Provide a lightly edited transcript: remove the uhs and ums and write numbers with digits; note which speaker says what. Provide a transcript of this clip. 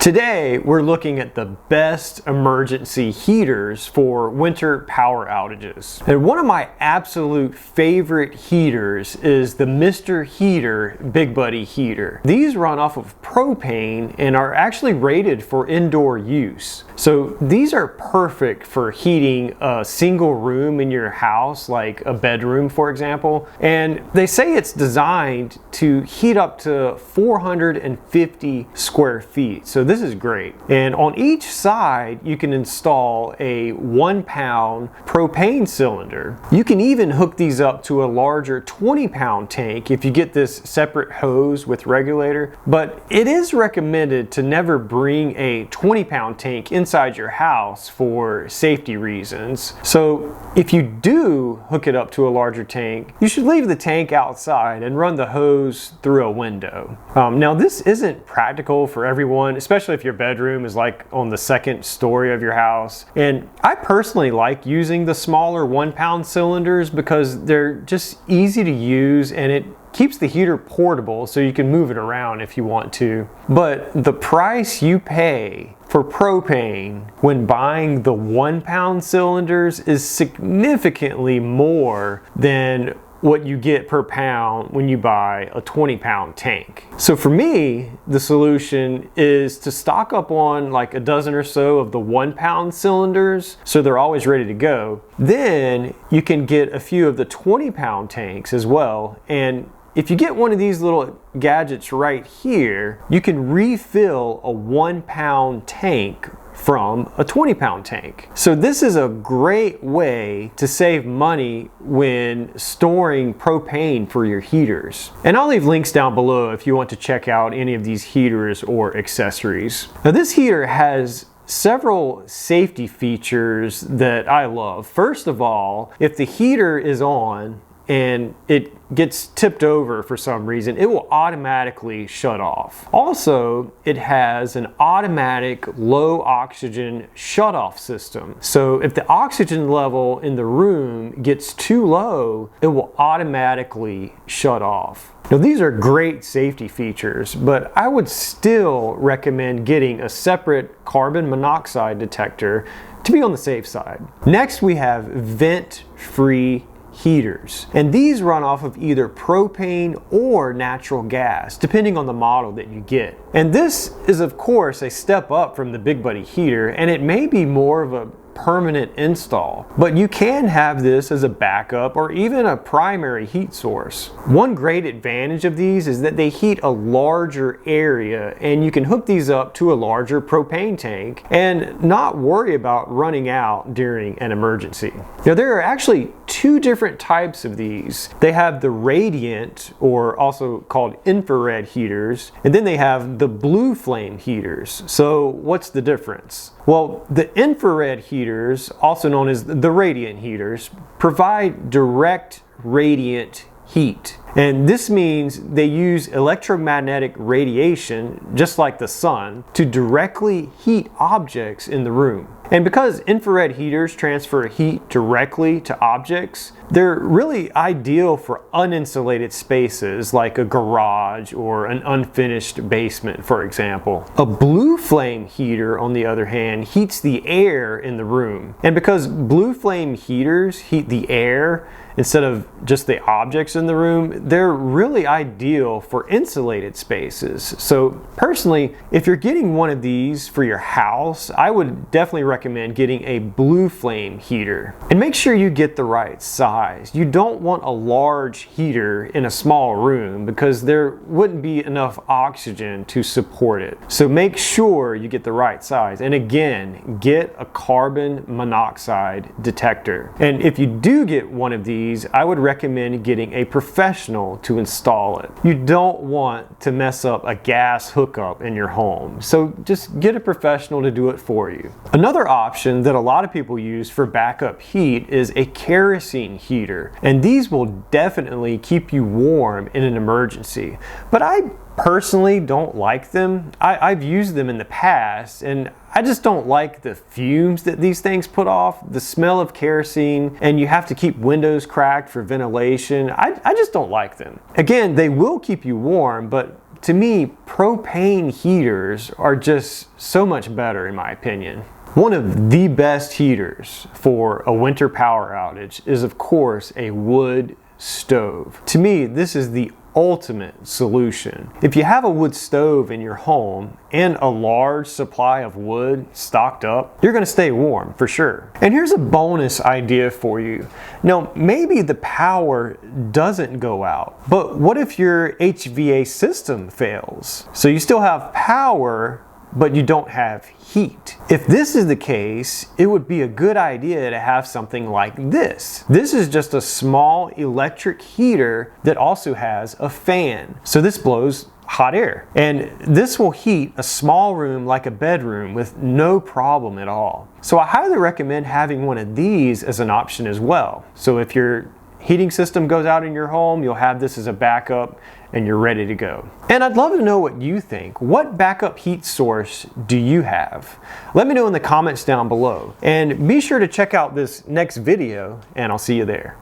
Speaker 1: Today, we're looking at the best emergency heaters for winter power outages. And one of my absolute favorite heaters is the Mr. Heater Big Buddy heater. These run off of propane and are actually rated for indoor use. So these are perfect for heating a single room in your house, like a bedroom, for example. And they say it's designed to heat up to 450 square feet. So this is great. And on each side, you can install a 1-pound propane cylinder. You can even hook these up to a larger 20-pound tank if you get this separate hose with regulator. But it is recommended to never bring a 20-pound tank inside your house for safety reasons. So if you do hook it up to a larger tank, you should leave the tank outside and run the hose through a window. Now this isn't practical for everyone, especially if your bedroom is like on the second story of your house. And I personally like using the smaller 1-pound cylinders because they're just easy to use and it keeps the heater portable so you can move it around if you want to. But the price you pay for propane when buying the 1-pound cylinders is significantly more than what you get per pound when you buy a 20-pound tank. So for me, the solution is to stock up on like a dozen or so of the 1-pound cylinders so they're always ready to go. Then you can get a few of the 20-pound tanks as well. And if you get one of these little gadgets right here, you can refill a 1-pound tank from a 20-pound tank. So this is a great way to save money when storing propane for your heaters. And I'll leave links down below if you want to check out any of these heaters or accessories. Now this heater has several safety features that I love. First of all, if the heater is on and it gets tipped over for some reason, it will automatically shut off. Also, it has an automatic low oxygen shut-off system. So if the oxygen level in the room gets too low, it will automatically shut off. Now these are great safety features, but I would still recommend getting a separate carbon monoxide detector to be on the safe side. Next, we have vent-free heaters, and these run off of either propane or natural gas depending on the model that you get. And this is of course a step up from the Big Buddy heater, and it may be more of a permanent install, but you can have this as a backup or even a primary heat source. One great advantage of these is that they heat a larger area, and you can hook these up to a larger propane tank and not worry about running out during an emergency. Now there are actually two different types of these. They have the radiant, or also called infrared heaters, and then they have the blue flame heaters. So what's the difference? Well, the infrared heaters, also known as the radiant heaters, provide direct radiant heat. And this means they use electromagnetic radiation, just like the sun, to directly heat objects in the room. And because infrared heaters transfer heat directly to objects, they're really ideal for uninsulated spaces like a garage or an unfinished basement, for example. A blue flame heater, on the other hand, heats the air in the room. And because blue flame heaters heat the air instead of just the objects in the room, they're really ideal for insulated spaces. So personally, if you're getting one of these for your house, I would definitely recommend getting a blue flame heater. And make sure you get the right size. You don't want a large heater in a small room because there wouldn't be enough oxygen to support it. So make sure you get the right size. And again, get a carbon monoxide detector. And if you do get one of these, I would recommend getting a professional to install it. You don't want to mess up a gas hookup in your home, so just get a professional to do it for you. Another option that a lot of people use for backup heat is a kerosene heater, and these will definitely keep you warm in an emergency. But I personally don't like them. I've used them in the past, and I just don't like the fumes that these things put off, the smell of kerosene, and you have to keep windows cracked for ventilation. I just don't like them. Again, they will keep you warm, but to me, propane heaters are just so much better in my opinion. One of the best heaters for a winter power outage is of course a wood stove. To me, this is the ultimate solution. If you have a wood stove in your home and a large supply of wood stocked up, you're going to stay warm for sure. And here's a bonus idea for you. Now, maybe the power doesn't go out, but what if your HVAC system fails? So you still have power, but you don't have heat. If this is the case, it would be a good idea to have something like this. This is just a small electric heater that also has a fan. So this blows hot air. And this will heat a small room like a bedroom with no problem at all. So I highly recommend having one of these as an option as well. So if your heating system goes out in your home, you'll have this as a backup and you're ready to go. And I'd love to know what you think. What backup heat source do you have? Let me know in the comments down below. And be sure to check out this next video, and I'll see you there.